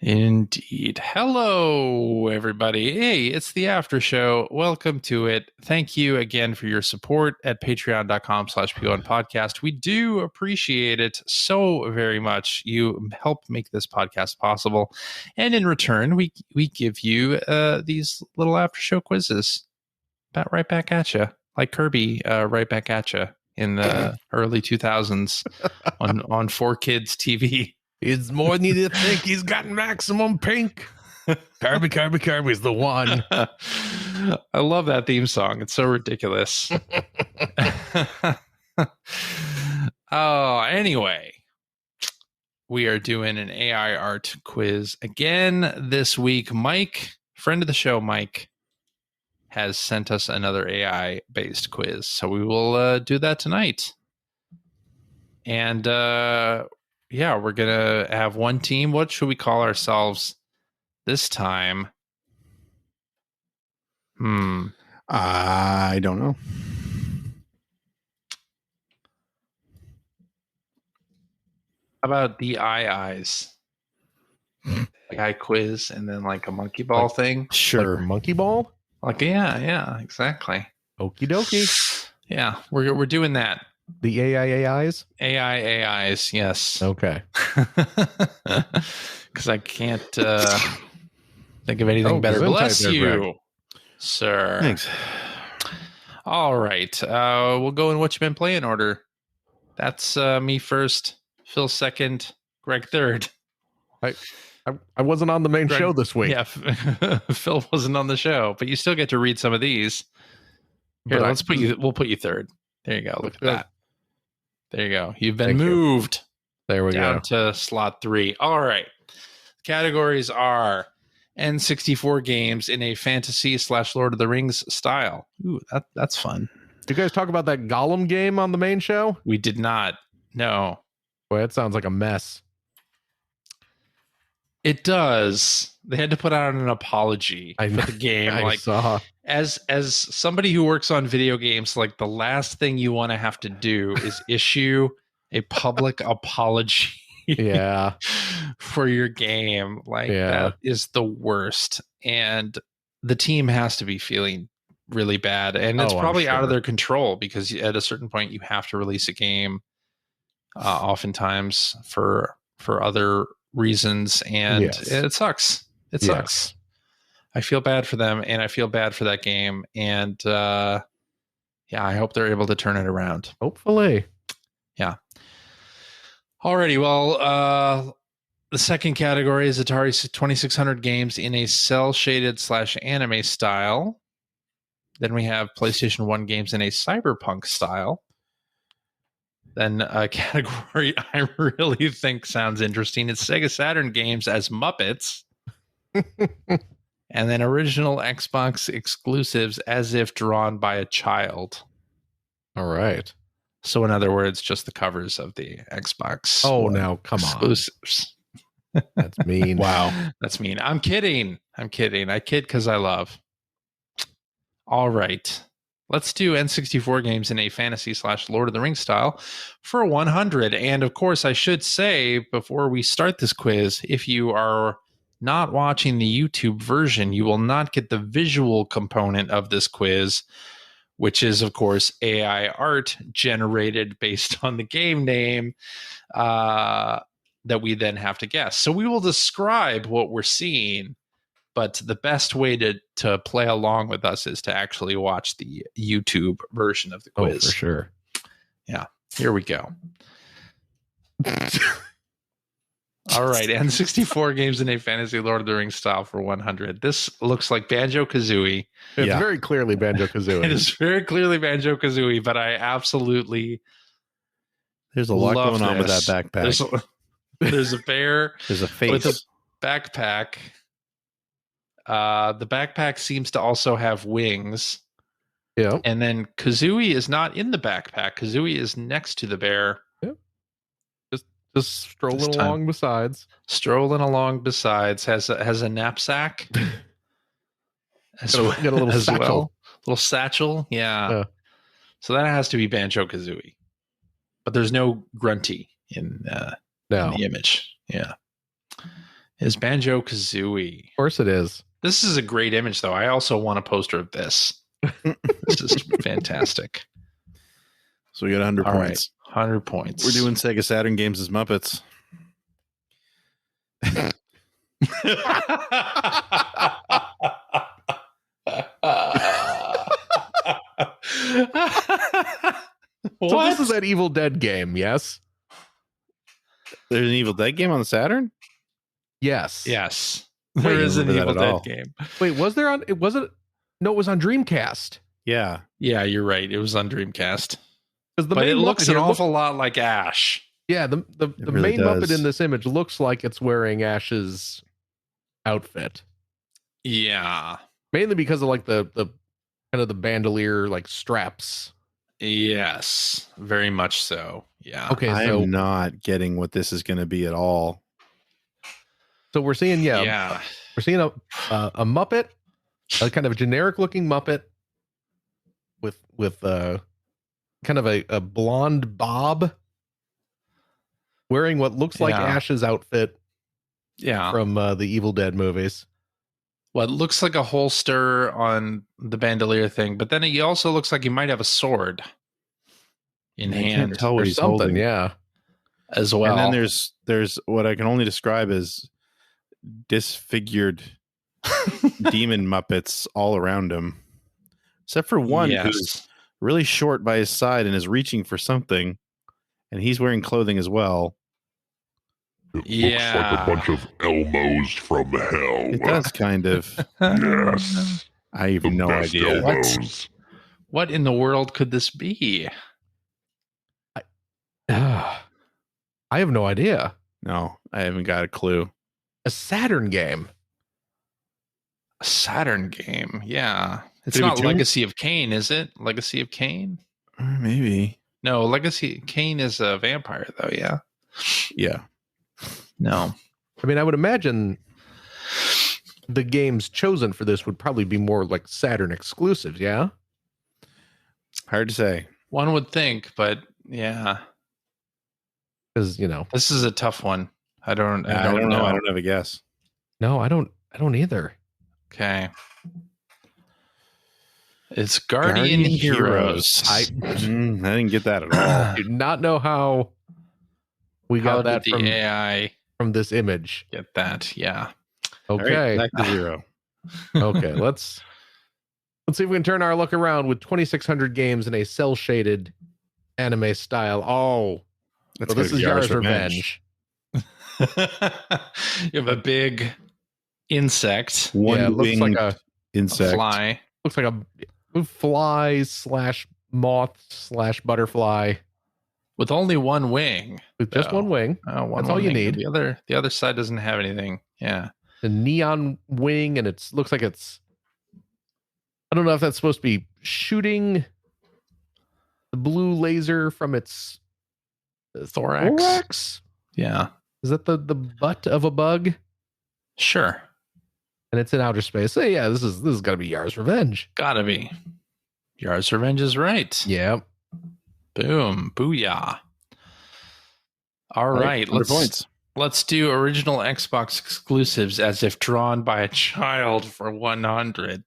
Indeed. Hello, everybody. Hey, it's the After Show. Welcome to it. Thank you again for your support at patreon.com/P1 podcast. We do appreciate it so very much. You help make this podcast possible. And in return, we give you these little After Show quizzes. About right back at you. Like Kirby, right back at you in the early 2000s on 4Kids TV. It's more than you think. He's got maximum pink. Kirby's the one. I love that theme song. It's so ridiculous. Anyway, we are doing an AI art quiz again this week. Mike, friend of the show, Mike, has sent us another AI-based quiz. So we will do that tonight. And yeah, we're going to have one team. What should we call ourselves this time? I don't know. How about the eyes? Like eye quiz and then like a monkey ball thing? Sure. Like monkey ball? Like, yeah, exactly. Okie dokie. Yeah, we're doing that. The AIs? AIs, yes. Okay. Because I can't think of anything better. Bless you, sir. Thanks. All right. We'll go in what you've been playing order. That's me first, Phil second, Greg third. I wasn't on the main show this week. Yeah, Phil wasn't on the show, but you still get to read some of these. Here, we'll put you third. There you go. Look at that. There you go. You've been moved. There we go. Down to slot 3. All right. Categories are N64 games in a fantasy / Lord of the Rings style. Ooh, that's fun. Did you guys talk about that Gollum game on the main show? We did not. No. Boy, that sounds like a mess. It does. They had to put out an apology for the game. I saw. As somebody who works on video games, like the last thing you want to have to do is issue a public apology. Yeah. For your game. That is the worst. And the team has to be feeling really bad. And it's probably out of their control because at a certain point you have to release a game oftentimes for other reasons, and it sucks. It sucks. I feel bad for them, and I feel bad for that game, and I hope they're able to turn it around. Hopefully. Yeah. Alrighty, well, the second category is Atari 2600 games in a cel-shaded / anime style. Then we have PlayStation 1 games in a cyberpunk style. Then a category I really think sounds interesting. It's Sega Saturn games as Muppets. And then original Xbox exclusives as if drawn by a child. All right. So in other words, just the covers of the Xbox. Oh, now come exclusives. On. That's mean. Wow. That's mean. I'm kidding. I kid because I love. All right. Let's do N64 games in a fantasy / Lord of the Rings style for 100. And of course, I should say before we start this quiz, if you are not watching the YouTube version, you will not get the visual component of this quiz, which is, of course, AI art generated based on the game name that we then have to guess. So we will describe what we're seeing. But the best way to play along with us is to actually watch the YouTube version of the quiz. Oh, for sure. Yeah. Here we go. All right. N64 games in a fantasy Lord of the Rings style for 100. This looks like Banjo-Kazooie. It's very clearly Banjo-Kazooie. It is very clearly Banjo-Kazooie, but I absolutely There's a lot going on with that backpack. There's a bear. There's a face. With a backpack. The backpack seems to also have wings. Yeah. And then Kazooie is not in the backpack. Kazooie is next to the bear. Yeah. Just strolling along besides. Strolling along besides. Has a knapsack. Got a little satchel. Well. Little satchel. Yeah. So that has to be Banjo-Kazooie. But there's no Grunty in the image. Yeah. is Banjo-Kazooie. Of course it is. This is a great image, though. I also want a poster of this. This is fantastic. So we got 100 All points. Right, 100 points. We're doing Sega Saturn games as Muppets. So this is that Evil Dead game, yes? There's an Evil Dead game on the Saturn? Yes. Yes. I There didn't is an remember Evil that at Dead all. game. Wait, was there on? It wasn't. No, it was on Dreamcast. Yeah. Yeah, you're right. It was on Dreamcast. Because But it looks an awful lot like Ash. Yeah, the really main Muppet does. in this image looks like it's wearing Ash's outfit. Yeah. Mainly because of like the kind of the bandolier like straps. Yes. Very much so. Yeah. Okay, I so am not getting what this is going to be at all. we're seeing Yeah. we're seeing a Muppet, a kind of generic looking Muppet with kind of a blonde bob wearing what looks like Yeah. Ash's outfit Yeah. from the Evil Dead movies. What looks like a holster on the bandolier thing, but then he also looks like he might have a sword in I can't hand tell what Or he's something, holding. yeah. as well. And then there's what I can only describe as disfigured demon Muppets all around him, except for one who's really short by his side and is reaching for something, and he's wearing clothing as well. It Yeah. looks like a bunch of Elmos from hell. It does kind of. Yes. I have The no best idea. Elmos. What in the world could this be? I have no idea. No, I haven't got a clue. A Saturn game. A Saturn game. Yeah. It's Could it be not Doom? Legacy of Kain, is it? Legacy of Kain? Maybe. No, Legacy Kain is a vampire, though. Yeah. Yeah. No. I mean, I would imagine the games chosen for this would probably be more like Saturn exclusives, yeah? Hard to say. One would think, but yeah. Because, This is a tough one. I don't I don't know. know. I don't have a guess. no, I don't either. Okay. It's Guardian Heroes. I I didn't get that at all. do not know how we How got that did the AI from this image. get that? Yeah. All right, Okay. back to zero. Okay, let's see if we can turn our look around with 2,600 games in a cell shaded anime style. Oh, That's so this gonna is be Yara's Revenge. You have a big insect, One Yeah, it looks like a insect. fly. looks like a fly / moth / butterfly With only one wing. with just Oh. one wing, One That's all you wing. need. The other side doesn't have anything. Yeah. a neon wing, and it looks like it's. I don't know if that's supposed to be shooting the blue laser from its Thorax. thorax. Yeah. Is that the butt of a bug? Sure. And it's in outer space. So yeah, this is got to be Yara's Revenge. Gotta be. Yara's Revenge is right. Yeah. Boom. Booyah. All right. 100 points. Let's do original Xbox exclusives as if drawn by a child for 100.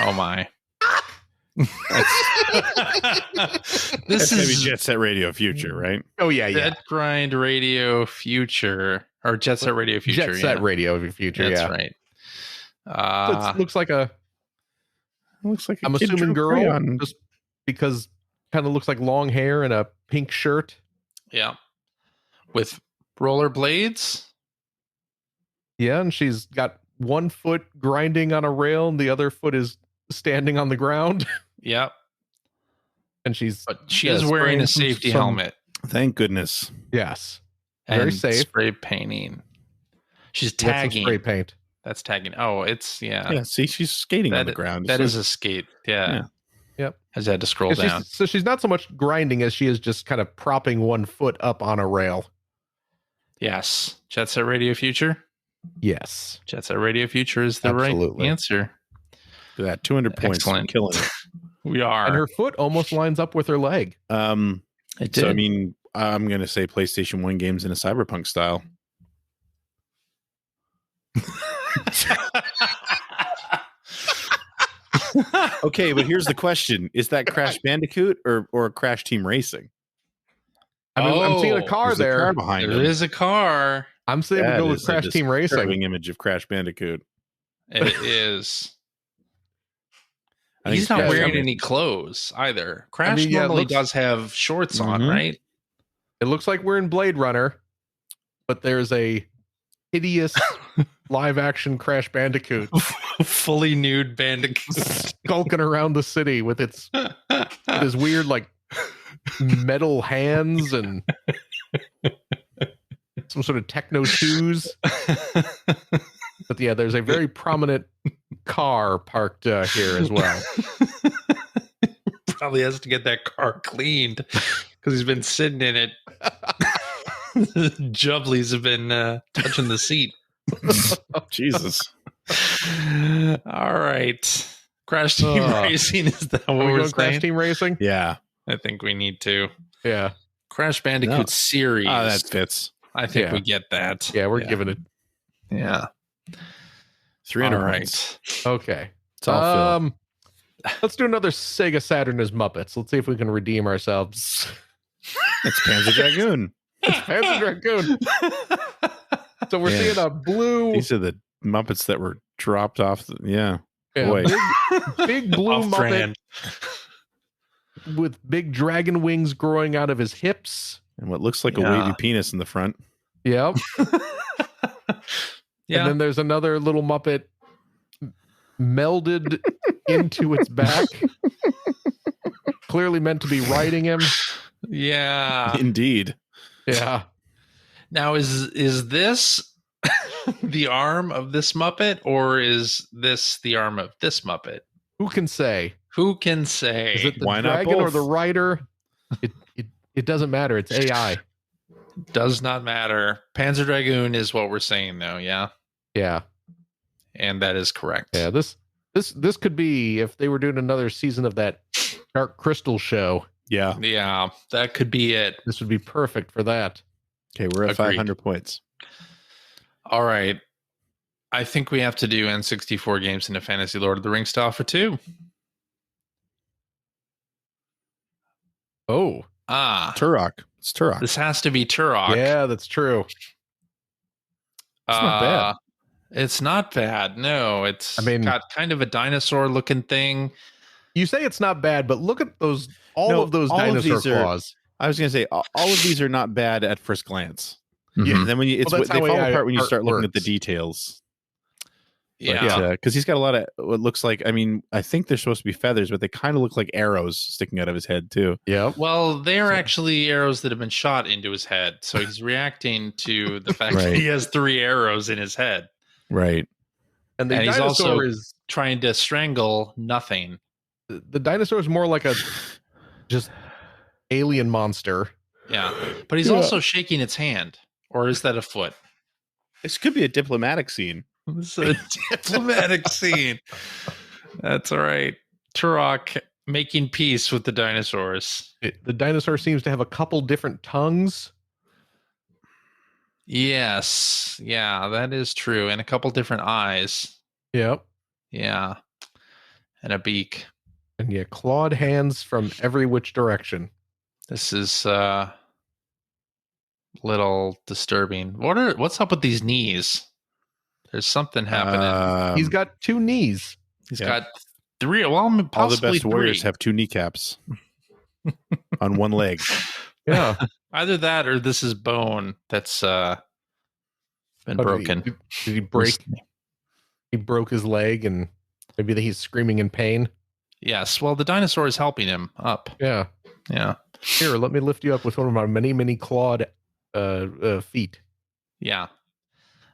Oh my. This This is is Jet Set Radio Future, right? Oh yeah, yeah. Dead Grind Radio Future or Jet Set Radio Future. Jet Set yeah. Radio of your future. That's yeah. right. So it looks like a. Looks like a I'm kid assuming drew girl, crayon. just because kind of looks like long hair and a pink shirt. Yeah. With rollerblades. Yeah, and she's got one foot grinding on a rail, and the other foot is standing on the ground. Yep. And she's But she Yeah, is wearing a spraying safety some- helmet Thank goodness. yes, and very safe. spray painting. She's Got some tagging. spray paint. That's tagging. Oh, it's Yeah, see, she's skating on the ground. That is a skate. Yeah. Yeah. Yep. I just had to scroll And she's- down. so she's not so much grinding as she is just kind of propping one foot up on a rail. Yes. Jet Set Radio Future. Yes. Jet Set Radio Future is the Absolutely. right answer. Look at that 200 points. Excellent. Killing it. We are. And her foot almost lines up with her leg. It did. So, I mean, I'm going to say PlayStation 1 games in a cyberpunk style. Okay, but here's the question: is that Crash Bandicoot or Crash Team Racing? I mean, I'm seeing a Oh, car There's a there. car behind There him. is a car. I'm saying we That go with is a Crash Team Racing. disturbing image of Crash Bandicoot. It is. I think He's it's not Crash wearing Team any Racing. clothes either. Crash mean, yeah, it normally looks- does have shorts on, Mhm. right? It looks like we're in Blade Runner, but there's a hideous live action Crash Bandicoot Fully nude bandicoot. skulking around the city with his weird like metal hands and some sort of techno shoes. But yeah, there's a very prominent car parked here as well. Probably has to get that car cleaned because he's been sitting in it. Jubblies have been touching the seat. Jesus. All right. Crash Team Racing, is that what Are we we're going Crash saying? Team Racing? Yeah. I think we need to. Yeah. Crash Bandicoot No. series. That fits. I think Yeah. we get that. Yeah, we're Yeah. giving it. Yeah. 300 All points. right. Okay. It's all Phil. Let's do another Sega Saturn as Muppets. Let's see if we can redeem ourselves. It's Panzer Dragoon. Panzer Dragoon. So we're Yeah. seeing a blue, These are the Muppets that were dropped off. Yeah. yeah, boy. big blue Off Muppet brand. with big dragon wings growing out of his hips. And what looks like a Yeah. wavy penis in the front. Yep. Yeah. And then there's another little Muppet melded into its back. Clearly meant to be riding him. Yeah. Indeed. Yeah. Now is this the arm of this Muppet, or is this the arm of this Muppet? Who can say? Who can say? Is it the Why not dragon or both? the rider? It doesn't matter. It's AI. Does not matter. Panzer Dragoon is what we're saying, though. Yeah, Yeah. and that is correct. Yeah. This could be if they were doing another season of that Dark Crystal show. Yeah. Yeah, that could be it. This would be perfect for that. Okay, we're at Agreed. 500 points. All right. I think we have to do N64 games in a fantasy Lord of the Rings style for 2. Oh. Turok. It's Turok. This has to be Turok. Yeah, that's true. It's not bad. It's not bad. No, it's I mean- got kind of a dinosaur looking thing. You say it's not bad, but look at all No, of those all of dinosaur these are- claws. I was going to say, all of these are not bad at first glance. Mhm. And then when you, it's Well, that's they how fall AI apart when you art start looking at the works. details. Yeah. Because he's got a lot of what looks like, I mean, I think they're supposed to be feathers, but they kind of look like arrows sticking out of his head, too. Yep. Well, they are actually arrows that have been shot into his head. So he's reacting to the fact that Right. he has 3 arrows in his head, Right. And the And he's dinosaur also- is trying to strangle nothing. the dinosaur is more like a just alien monster. Yeah. But he's Yeah. also shaking its hand. Or is that a foot? This could be a diplomatic scene. It's a diplomatic scene. That's all right. Turok making peace with the dinosaurs. The dinosaur seems to have a couple different tongues. Yes. Yeah, that is true. And a couple different eyes. Yep. Yeah. And a beak. And yeah, clawed hands from every which direction. This is little disturbing. What's up with these knees? There's something happening. He's got 2 knees. He's yeah. got 3. Well, all the possibly best warriors 3. have 2 kneecaps on one leg. Yeah. Either that or this is bone that's been Oh, did broken. Did he break? He broke his leg, and maybe he's screaming in pain. Yes. Well, the dinosaur is helping him up. Yeah. Yeah. Here, let me lift you up with one of my many clawed feet. Yeah.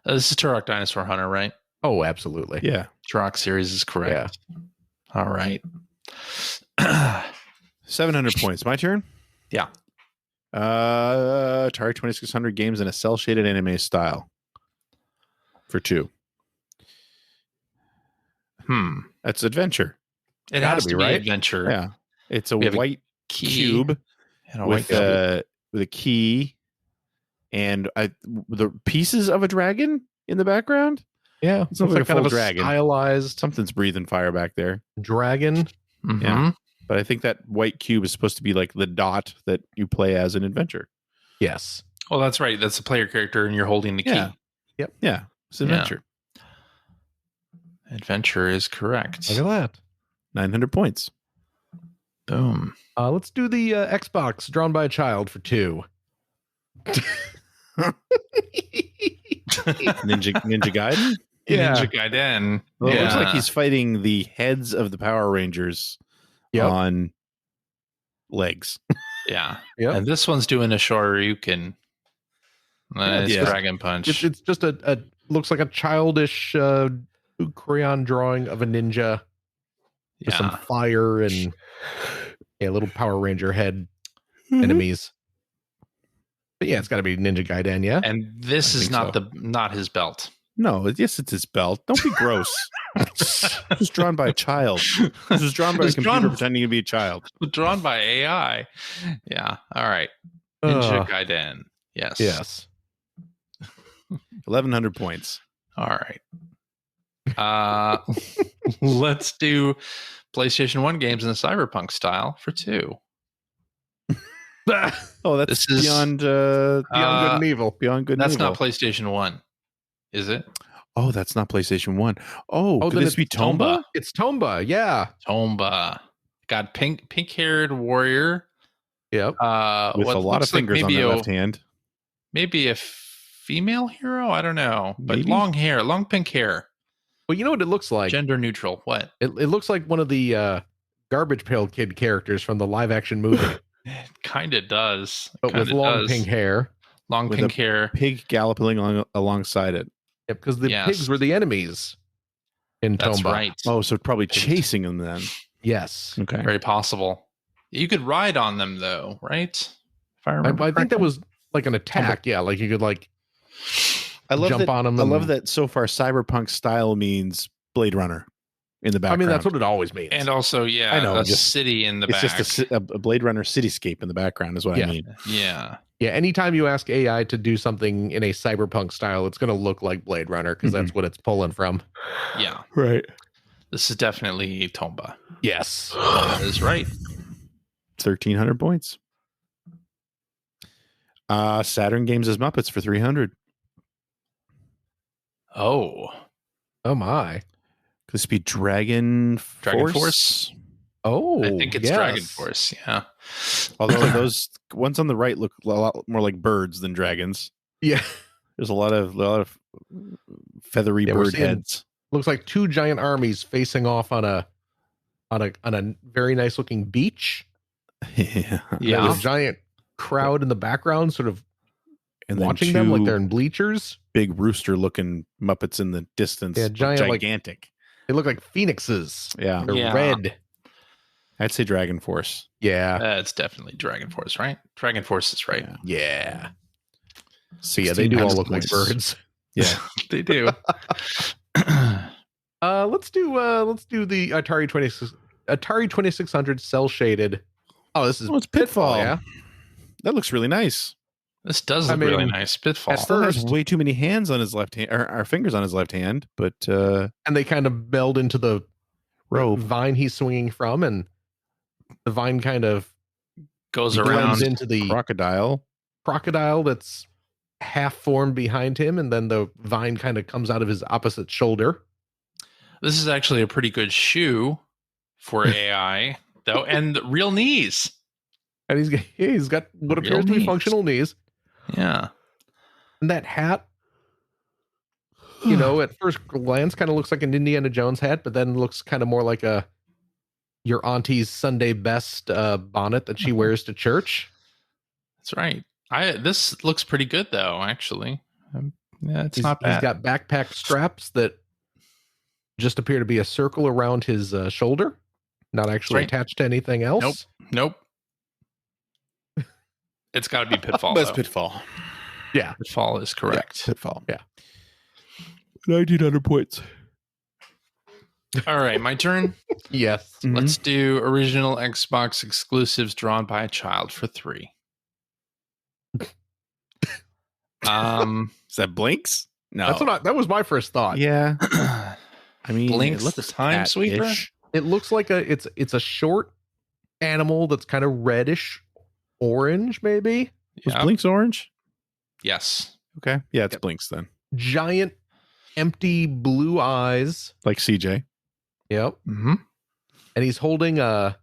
This is Turok Dinosaur Hunter, right? Oh, absolutely. Yeah. Turok series is correct. All right. 700 points. My turn? Yeah. Atari 2600 games in a cell shaded anime style for 2. That's adventure. It Gotta has be, to be right? adventure. Yeah. It's a We have a white Key cube and a white with cube. a key and the pieces of a dragon in the background. Yeah, It's looks like like a kind of full a dragon. stylized Something's breathing fire back there. dragon. Mhm. Yeah. But I think that white cube is supposed to be like the dot that you play as an adventure. Yes. Well, that's right. That's a player character, and you're holding the key. Yeah. Yep. Yeah. It's adventure. Adventure is correct. Look at that. 900 points. Boom. Let's do the Xbox drawn by a child for 2. Ninja Gaiden? Yeah. Ninja Gaiden. Well, yeah. It looks like he's fighting the heads of the Power Rangers Yep. on legs. Yeah. Yep. And this one's doing a Shoryuken. It's Yeah. Dragon Punch. It's just a looks like a childish crayon drawing of a ninja with some fire and a little Power Ranger head enemies. But yeah, it's got to be Ninja Gaiden, yeah. And this I is think not his belt. No, yes, it's his belt. Don't be gross. This was drawn by a child. This was drawn by a It's computer drawn- pretending to be a child. Drawn by AI. Yeah. All right. Ninja Uh, Gaiden. Yes. yes. 1,100 points. All right. Let's do PlayStation 1 games in the Cyberpunk style for 2. Oh, that's This is- beyond Beyond good and evil. beyond good. That's and evil. not PlayStation 1, is it? Oh, that's not PlayStation 1. Oh, could then this be it's Tomba? It's Tomba, yeah. Tomba. Got pink-haired warrior. Yep. With a what lot of looks like fingers on maybe their a- left hand. Maybe a female hero? I don't know. But Maybe. long hair, long pink hair. Well, you know what it looks like? Gender neutral. What? It looks like one of the Garbage Pail Kid characters from the live action movie, It kind of does. but with Kinda long does. pink hair. Long With pink hair. Pig galloping alongside it. Yep, because the Yes. pigs were the enemies in That's Tomba. right. Oh, so probably chasing him then. Yes. Okay. Very possible. You could ride on them though, right? If I remember. I think that correctly. was like an attack. Yeah, like you could like I love jump that. on them. I love that so far cyberpunk style means Blade Runner in the I background. mean, that's what it always means. And also, yeah, I know, a just- city in the it's back. just a Blade Runner cityscape in the background is what Yeah. I mean. Yeah. yeah, anytime you ask AI to do something in a cyberpunk style, it's going to look like Blade Runner because that's what it's pulling from. Yeah. Right. This is definitely Tomba. Yes. That is right. 1,300 points. Saturn Games as Muppets for 300. Oh. Oh my. Could this be Dragon Force? Oh, I think it's yes. Dragon Force. Yeah. Although those ones on the right look a lot more like birds than dragons. Yeah. There's a lot of feathery Yeah, we're bird seeing- heads. Looks like two giant armies facing off on a very nice looking beach. Yeah. Yeah. There's a giant crowd in the background, sort of And then watching them like two they're in bleachers. big rooster looking Muppets in the distance. Yeah, giant, like- gigantic. They look like phoenixes. Yeah. They're Yeah. red. I'd say Dragon Force. Yeah. It's definitely Dragon Force, right? Dragon Force is right. Yeah. So yeah, they do all look like birds. Yeah. They do. Let's do the Atari 2600 cell shaded. Oh, this is Oh, it's Pitfall. yeah. That looks really nice. This does I look really mean, nice. Pitfall. at Still has first- way too many hands on his left hand, or fingers on his left hand, but And they kind of meld into the rope. vine he's swinging from, and the vine kind of Goes blends around. into the Crocodile. crocodile that's half formed behind him, and then the vine kind of comes out of his opposite shoulder. This is actually a pretty good shoe for AI, though, and real knees. And he's got what Real appears to be knees. functional knees. Yeah. And that hat, you know, at first glance kind of looks like an Indiana Jones hat, but then looks kind of more like your auntie's Sunday best bonnet that she wears to church. That's right. This looks pretty good, though, actually. Yeah, it's He's not bad. got backpack straps that just appear to be a circle around his shoulder, not actually right. attached to anything else. Nope. It's got to be Pitfall. That's though. Pitfall. Yeah. Pitfall is correct. Pitfall. Yeah. 1,900 points. All right, my turn. Yes. Let's do original Xbox exclusives drawn by a child for 3. Is that Blinks? No, that was my first thought. Yeah, I mean, Blinks it looks the time sweeper? cat-ish. It looks like it's a short animal that's kind of reddish orange, maybe. Was Yep. Blinks orange? Yes. Okay, yeah, it's Yep. Blinks then. Giant, empty blue eyes. Like CJ. Yep. Mm-hmm. And he's holding a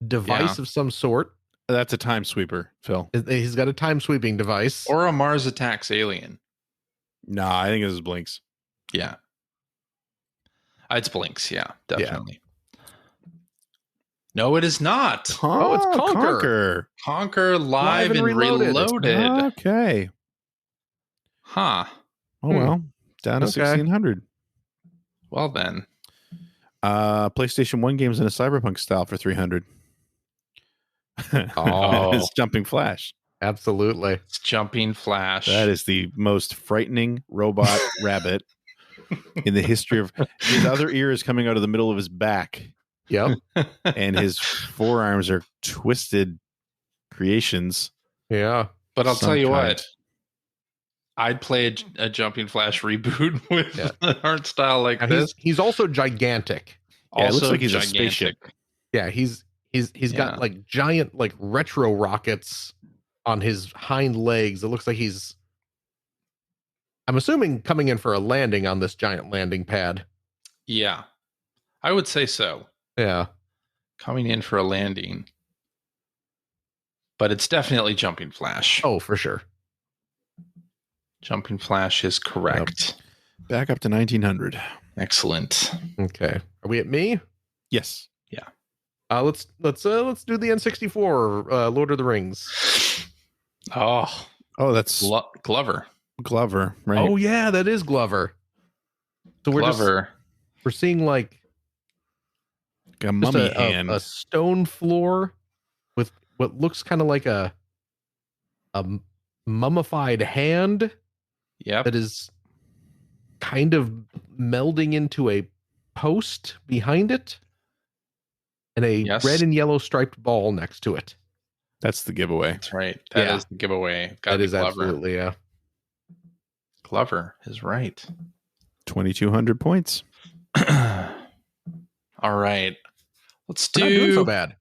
device of some sort. That's a time sweeper, Phil. He's got a time sweeping device. Or a Mars Attacks alien. No, I think this is Blinks. Yeah. It's Blinks. Yeah, definitely. No, it is not. Oh, it's Conquer. Conquer. Conquer Live and Reloaded. Okay. Huh. Oh well, down to Okay. 1,600. Well then. PlayStation 1 games in a cyberpunk style for 300. Oh. It's Jumping Flash. Absolutely. It's Jumping Flash. That is the most frightening robot rabbit in the history of. His other ear is coming out of the middle of his back, Yep. and his forearms are twisted creations. Yeah. But I'll tell you Some kind. what. I'd play a Jumping Flash reboot with Yeah. an art style like Now, this. he's also gigantic. Yeah, it Also looks like he's a gigantic. spaceship. Yeah, he's Yeah. got like giant like retro rockets on his hind legs. It looks like I'm assuming coming in for a landing on this giant landing pad. Yeah. I would say so. Yeah. Coming in for a landing. But it's definitely Jumping Flash. Oh, for sure. Jumping Flash is correct. Back up to 1900. Excellent. Okay. Are we at me? Yes. Let's do the N64 Lord of the Rings. Oh, Oh, that's Glover. Glover, right? Oh yeah, that is Glover. So Glover. we're seeing like a just mummy a hand. stone floor with what looks kind of like a mummified hand Yep. that is kind of melding into a post behind it and a Yes. red and yellow striped ball next to it. That's the giveaway. That's right. That is Yeah. the giveaway. Gotta That be is Glover. absolutely, yeah. Glover is right. 2,200 points. All right. Let's We're not doing so do. bad.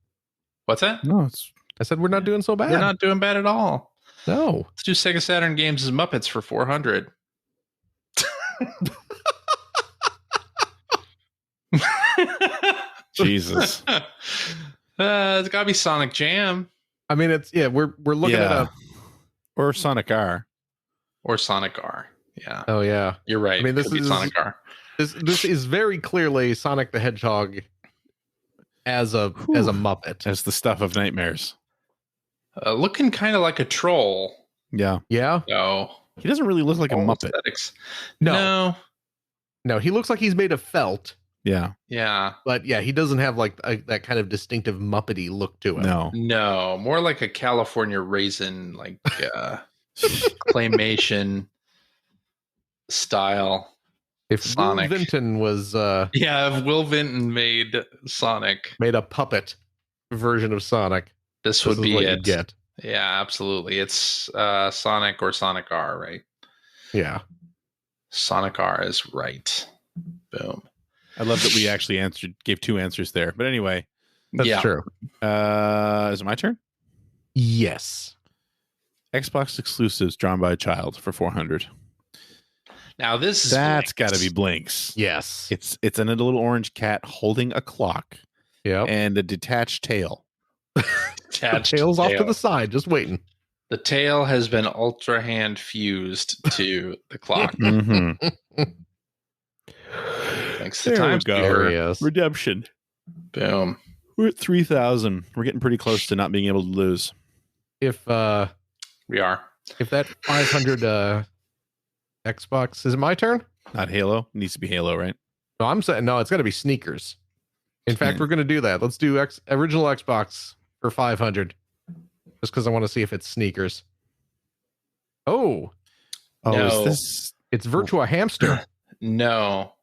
What's that? No, it's I said we're not doing so bad. We're not doing bad at all. No. Let's do Sega Saturn Games' Muppets for 400. Jesus. It's gotta be Sonic Jam I mean, we're looking at a. Or Sonic R. or Sonic R. Yeah, Oh yeah, you're right. I mean, this Could be is- Sonic R. this is very clearly Sonic the Hedgehog as a Muppet. As the stuff of nightmares. Looking kind of like a troll. Yeah. Yeah. No, He doesn't really look like a Muppet. Aesthetics. No. No, he looks like he's made of felt, Yeah. Yeah. but yeah, he doesn't have like that kind of distinctive Muppety look to him. No. No, more like a California raisin, like claymation style. If Sonic. Will Vinton was Yeah, if Will Vinton made Sonic, made a puppet version of Sonic, this this would is be what it. you'd get. Yeah, absolutely. It's Sonic or Sonic R, right? Yeah. Sonic R is right. Boom. I love that we actually gave two answers there. But anyway, That's Yeah. true. is it my turn? Yes. Xbox exclusives drawn by a child for 400. Now this is That's got to Blinks. be Blinks. Yes. It's a little orange cat holding a clock Yep. and a detached tail. Attached Tails off to tail. the side, just waiting. The tail has been ultra hand fused to the clock. Mm-hmm. Thanks to There we time go. Sweeper. Yes. Redemption. Boom. We're at 3,000. We're getting pretty close to not being able to lose. If We are. that 500 Xbox is it my turn? Not Halo. It needs to be Halo, right? No, I'm saying no. It's got to be sneakers. In fact, Hmm. we're going to do that. Let's do original Xbox for 500, just because I want to see if it's sneakers. Oh, Oh, No. is this it's Virtua Hamster. No.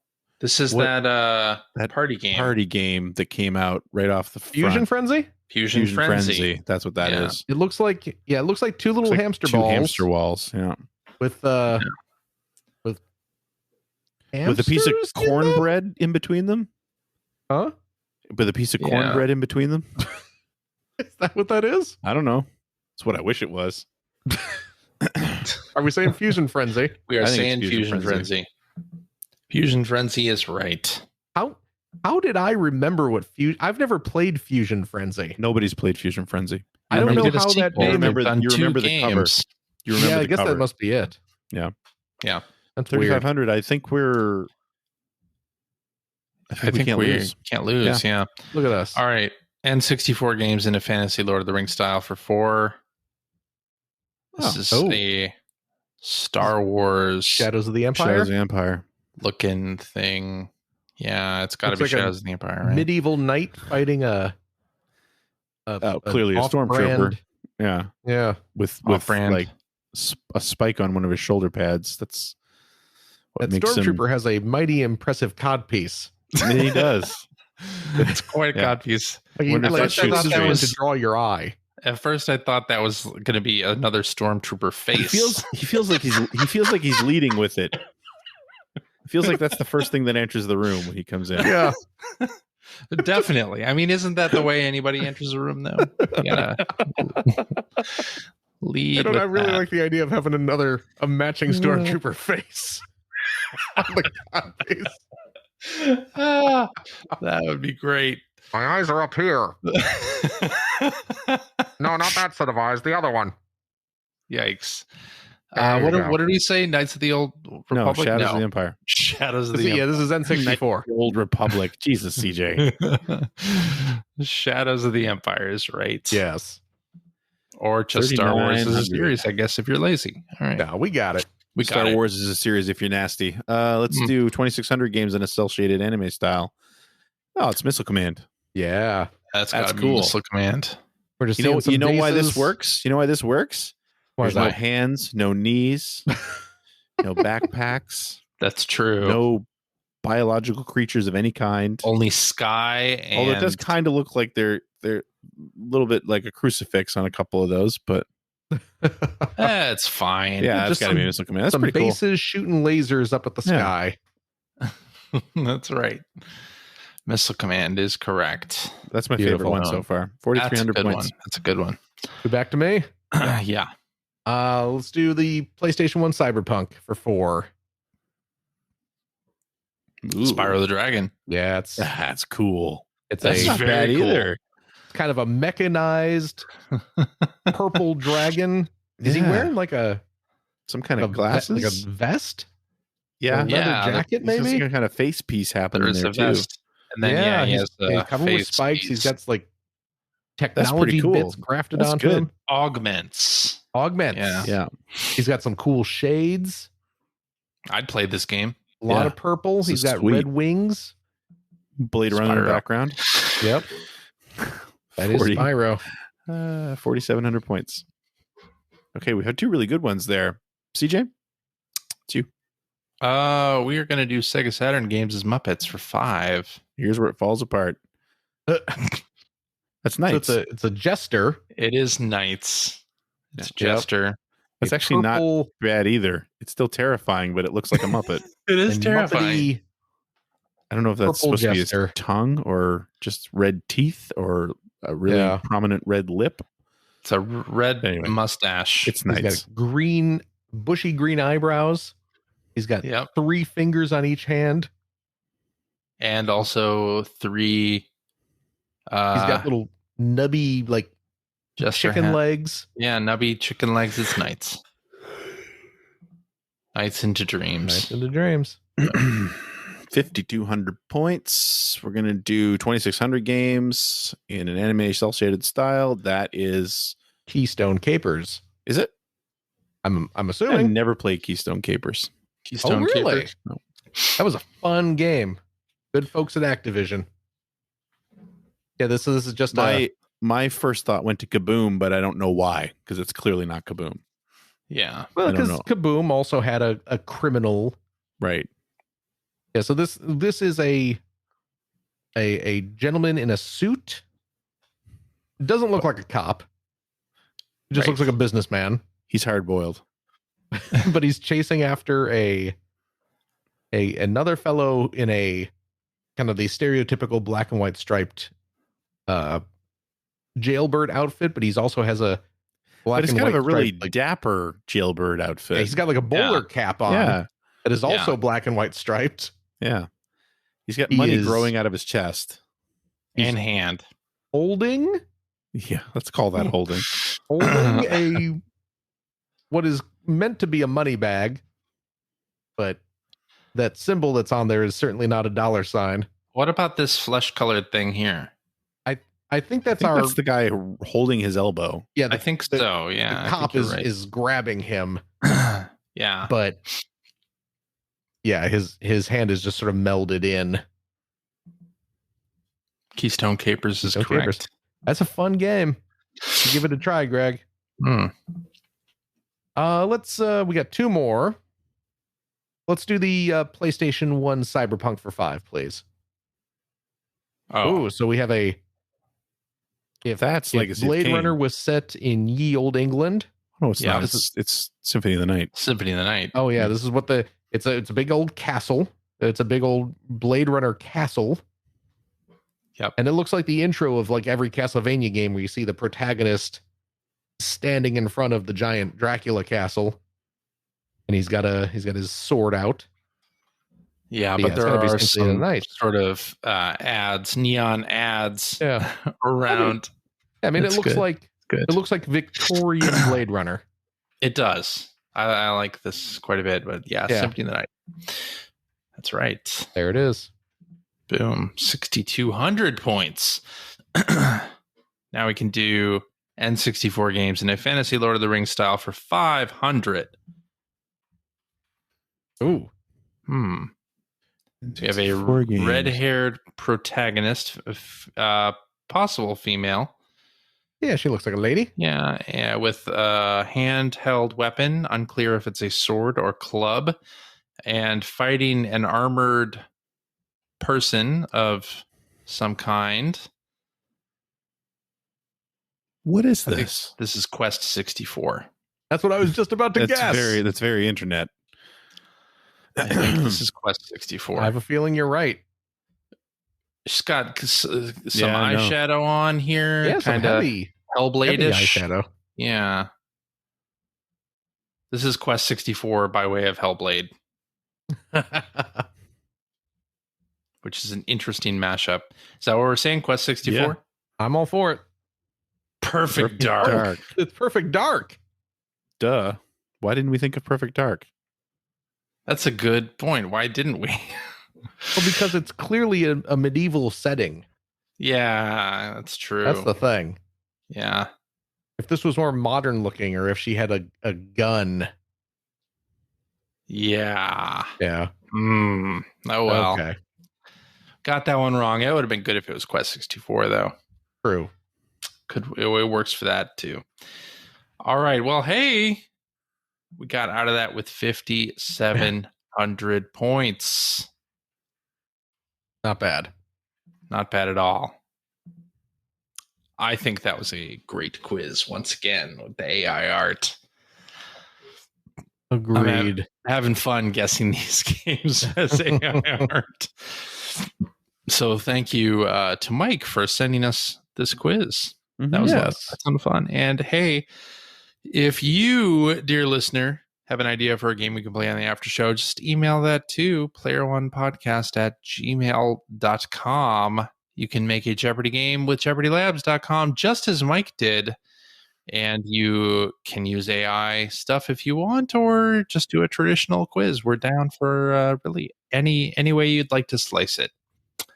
This is What- that that party game. party game that came out right off the Fusion front? Frenzy. Fusion, Frenzy. That's what that is. Yeah. It looks like two little It's like hamster two balls hamster walls. Yeah. with with a piece of Hamsters did that? cornbread in between them. Huh? With a piece of Yeah. cornbread in between them. Is that what that is? I don't know. It's what I wish it was. Are we saying Fusion Frenzy? We are I think it's saying Fusion Frenzy. Fusion Frenzy is right. How did I remember what Fusion? I've never played Fusion Frenzy. Nobody's played Fusion Frenzy. I don't They know did a how that sequel. name. remember- They've done you two remember the cover. games. You remember Yeah, I the guess cover. that must be it. Yeah. That's weird. 3,500. I think we can't lose. Can't lose. Yeah. Look at us. All right. N64 games in a fantasy Lord of the Rings style for 4. This is a Star Wars Shadows of the Empire. Shadows of the Empire. looking thing. Yeah, it's got to Looks be like a Shadows of the Empire, right? Medieval knight fighting a Clearly a stormtrooper. Yeah, Yeah. with Off-brand. like a spike on one of his shoulder pads. That's what That makes him. stormtrooper has a mighty impressive codpiece. He does. It's quite a Yeah. codpiece. Like, Wonder if like that shoots shoots down was- to draw your eye. At first, I thought that was going to be another stormtrooper face. He feels like he's leading with it. It feels like that's the first thing that enters the room when he comes in. Yeah. Definitely. I mean, isn't that the way anybody enters a room, though? You gotta lead. I with really that. like the idea of having a matching stormtrooper face on the codpiece. Ah, that would be great. My eyes are up here. No, not that set of eyes. The other one. Yikes. There What you did, go. what did we say? Knights of the Old No, Republic? Shadows of the Empire. Shadows of the Yeah, this is N64. The Old Republic. Jesus, CJ. Empire. Shadows of the Empire is right. Yes. Or just Star Wars as a 3900. series, I guess, if you're lazy. All right. Yeah, we got it. We got Star it. Wars is a series if you're nasty. Let's do 2,600 games in a cell shaded anime style. Oh, it's Missile Command. Yeah. That's That's gotta cool. be Missile Command. We're just You know seeing some why this bases. works? You know why this works? Why There's is no that? hands, no knees, no backpacks, That's true. no biological creatures of any kind. Only sky and Although it does kind of look like they're a little bit like a crucifix on a couple of those, but it's fine. yeah, that's just gotta be some- Missile Command. That's some pretty cool. bases shooting lasers up at the Yeah. sky. That's right. Missile Command is correct. That's my Beautiful. favorite one so far. That's a 4,300 good points. one. That's a good one. Go back to me. Yeah. Let's do the PlayStation 1 Cyberpunk for 4. Ooh, Spyro the Dragon. Yeah, it's That's cool. it's That's a not very bad cool. either. kind of a mechanized purple dragon. Is he Yeah. wearing like Some kind a of glasses? like a vest? Yeah. A leather Yeah, jacket, There's maybe? some kind of face piece happening There's there a too. vest. And then, yeah, he he's, has he's the covered with face spikes. He's piece. got like pretty technology cool. bits grafted That's onto good. him. augments. Augments. Yeah. Yeah. He's got some cool shades. I'd play this game. A lot Yeah. of purple. This He's is got sweet. red wings. Blade Runner in the Spyro. background. Yep. That is 40. Spyro. 4,700 points. Okay, we had two really good ones there. CJ? It's you. We are going to do Sega Saturn games as Muppets for 5. Here's where it falls apart. That's So nice. it's a jester. It is Knights. It's Yeah. Jester. That's A actually not purple bad either. It's still terrifying, but it looks like a Muppet. It is and terrifying. Muppety- I don't know if that's Purple supposed to be jester. his tongue or just red teeth or a really Yeah. prominent red lip. It's a red Anyway. mustache. It's He's nice. got green, bushy green eyebrows. He's got Yep. 3 fingers on each hand. And also 3 He's got little nubby like Jester chicken hat. legs. Yeah, nubby chicken legs. It's Knights. Nights into Dreams. Nice into dreams. 5,200 points. We're going to do 2,600 games in an anime cell shaded style. That is Keystone Capers. it? I'm I assuming never played Keystone Capers. Keystone really? Capers. that was a fun game. Good folks at Activision. Yeah, this is just My first thought went to Kaboom, but I don't know why, because it's clearly not Kaboom. Yeah. well I don't because know. Kaboom also had a criminal. Right. Yeah, so this is a gentleman in a suit. Doesn't look like a cop. He just Right. looks like a businessman. He's hard boiled. But he's chasing after a another fellow in a kind of the stereotypical black and white striped jailbird outfit, but he's also has a black But it's and kind white of a really stripe, like, dapper jailbird outfit. yeah, he's got like a bowler cap on Yeah. that is also black and white striped. Yeah. He's got He money is- growing out of his chest. And hand. Holding Yeah, let's call that holding. a what is meant to be a money bag, but that symbol that's on there is certainly not a dollar sign. What about this flesh-colored thing here? I think that's That's the guy holding his elbow. yeah. I think so. Yeah, The cop is grabbing him, yeah. but yeah, his hand is just sort of melded in. Keystone Capers is Keystone correct. Capers. That's a fun game. Give it a try, Greg. Let's we got two more. Let's do the PlayStation 1 Cyberpunk for 5, please. Oh, So we have a if Legacy of Blade Kain. Runner was set in ye old England. No, it's Yeah, not. this It's Symphony of the Night. Symphony of the Night. Oh yeah, this is what it's a big old castle. It's a big old Blade Runner castle. Yep. And it looks like the intro of like every Castlevania game where you see the protagonist standing in front of the giant Dracula castle, and he's got his sword out. Yeah, But but yeah, it's there gotta be are Symphony of some the Night. sort of ads, neon ads Yeah. around. I mean, It's it looks good. like Good. it looks like Victorian Blade Runner. It does. I like this quite a bit, but yeah, Symphony of the Night. That's right. There it is. Boom. 6,200 points. Now we can do N64 games in a fantasy Lord of the Rings style for 500. Ooh. So we have a 4 games. red-haired protagonist, possible female. Yeah, she looks like a lady. Yeah, with a handheld weapon, unclear if it's a sword or club, and fighting an armored person of some kind. What is I think this? this is Quest 64. That's what I was just about to guess. That's very internet. I think this is Quest 64. I have a feeling you're right. She's got some Yeah, I know. eyeshadow on here. Yeah, some kind of heavy Hellblade-ish. eyeshadow. Yeah. This is Quest 64 by way of Hellblade, which is an interesting mashup. Is that what we're saying? Quest 64? Yeah. I'm all for it. Perfect Dark. It's Perfect Dark. Duh. Why didn't we think of Perfect Dark? That's a good point. Why didn't we? Well, because it's clearly a medieval setting. Yeah, that's true. That's the thing. Yeah. If this was more modern looking, or if she had a gun. Yeah. Yeah. Oh, well. Okay. Got that one wrong. It would have been good if it was Quest 64, though. True. It works for that, too. All right. Well, hey, we got out of that with 5,700 points. Not bad. Not bad at all. I think that was a great quiz once again with the AI art. Agreed. Having fun guessing these games as AI art. So thank you to Mike for sending us this quiz. That was a ton of fun. And hey, if you, dear listener, have an idea for a game we can play on the after show, just email that to player1podcast@gmail.com. You can make a Jeopardy game with jeopardylabs.com, just as Mike did. And you can use AI stuff if you want, or just do a traditional quiz. We're down for really any way you'd like to slice it.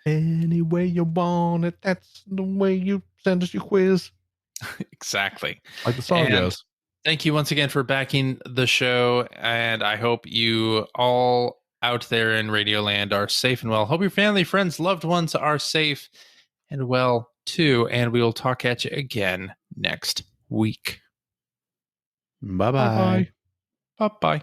Any way you want it, that's the way you send us your quiz. Exactly. Like the song goes. Thank you once again for backing the show. And I hope you all out there in Radioland are safe and well. Hope your family, friends, loved ones are safe and well too. And we will talk at you again next week. Bye-bye. Bye-bye.